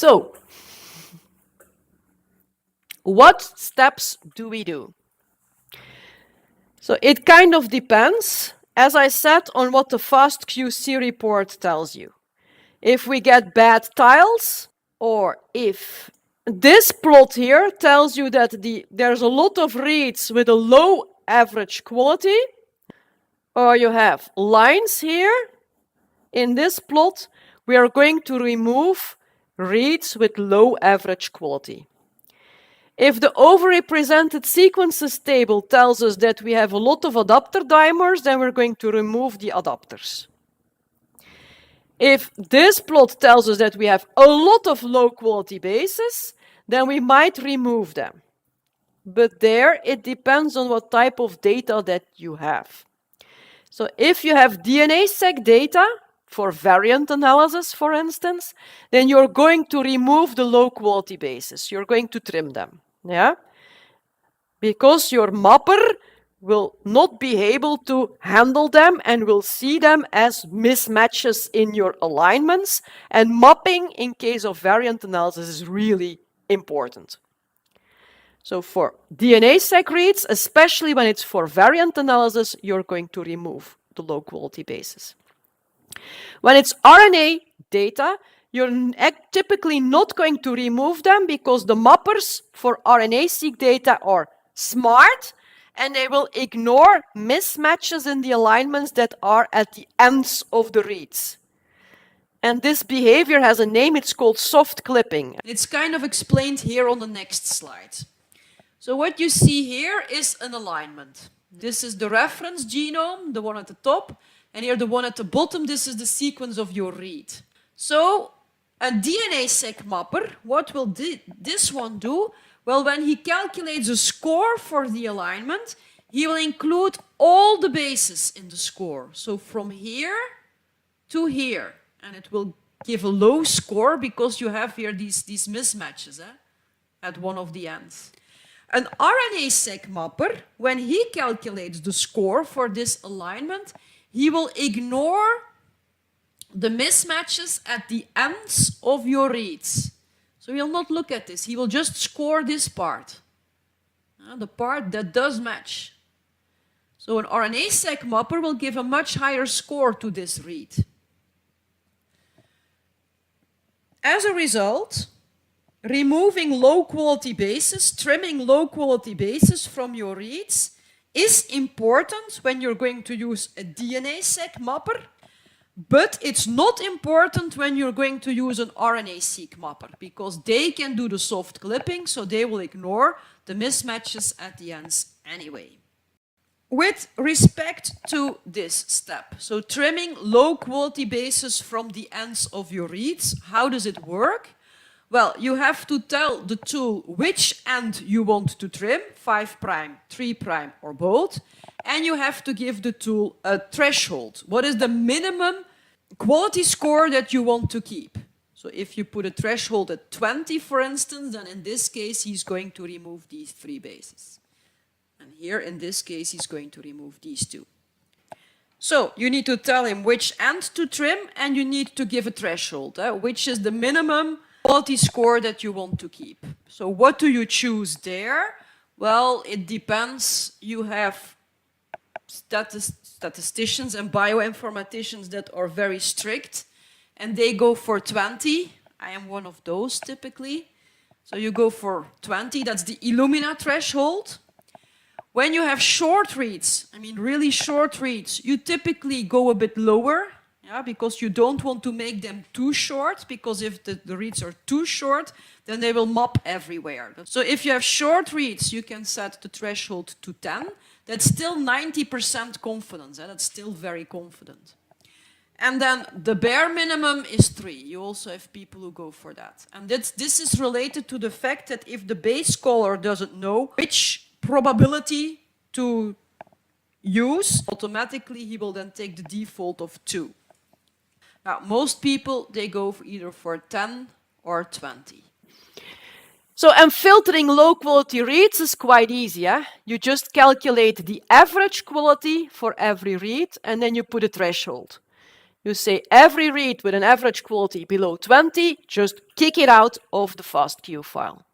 So, what steps do we do? So it kind of depends, as I said, on what the fast QC report tells you. If we get bad tiles, or if this plot here tells you that there's a lot of reads with a low average quality, or you have lines here, in this plot, we are going to remove reads with low average quality. If the overrepresented sequences table tells us that we have a lot of adapter dimers, then we're going to remove the adapters. If this plot tells us that we have a lot of low quality bases, then we might remove them. But there, it depends on what type of data that you have. So if you have DNA-seq data, for variant analysis, for instance, then you're going to remove the low quality bases. You're going to trim them, yeah? Because your mapper will not be able to handle them and will see them as mismatches in your alignments. And mapping in case of variant analysis is really important. So for DNA-seq reads, especially when it's for variant analysis, you're going to remove the low quality bases. When it's RNA data, you're typically not going to remove them because the mappers for RNA-seq data are smart and they will ignore mismatches in the alignments that are at the ends of the reads. And this behavior has a name, it's called soft clipping. It's kind of explained here on the next slide. So what you see here is an alignment. This is the reference genome, the one at the top, and here the one at the bottom, this is the sequence of your read. So a DNA-seq mapper, what will this one do? Well, when he calculates a score for the alignment, he will include all the bases in the score. So from here to here, and it will give a low score because you have here these mismatches at one of the ends. An RNA-seq mapper, when he calculates the score for this alignment, he will ignore the mismatches at the ends of your reads. So he'll not look at this. He will just score this part, the part that does match. So an RNA-seq mapper will give a much higher score to this read. As a result, removing low-quality bases, trimming low-quality bases from your reads is important when you're going to use a DNA-seq mapper, but it's not important when you're going to use an RNA-seq mapper because they can do the soft clipping, so they will ignore the mismatches at the ends anyway. With respect to this step, so trimming low-quality bases from the ends of your reads, how does it work? Well, you have to tell the tool which end you want to trim, 5', 3', or both, and you have to give the tool a threshold. What is the minimum quality score that you want to keep? So if you put a threshold at 20, for instance, then in this case, he's going to remove these 3 bases. And here, in this case, he's going to remove these 2. So you need to tell him which end to trim, and you need to give a threshold, which is the minimum quality score that you want to keep. So what do you choose there? Well, it depends. You have statisticians and bioinformaticians that are very strict, and they go for 20. I am one of those typically. So you go for 20, that's the Illumina threshold. When you have short reads, I mean really short reads, you typically go a bit lower. Yeah, because you don't want to make them too short, because if the reads are too short, then they will mop everywhere. So if you have short reads, you can set the threshold to 10. That's still 90% confidence. That's still very confident. And then the bare minimum is 3. You also have people who go for that. And this is related to the fact that if the base caller doesn't know which probability to use, automatically he will then take the default of 2. Now, most people, they go for either for 10 or 20. So, and filtering low-quality reads is quite easy. You just calculate the average quality for every read, and then you put a threshold. You say every read with an average quality below 20, just kick it out of the fast queue file.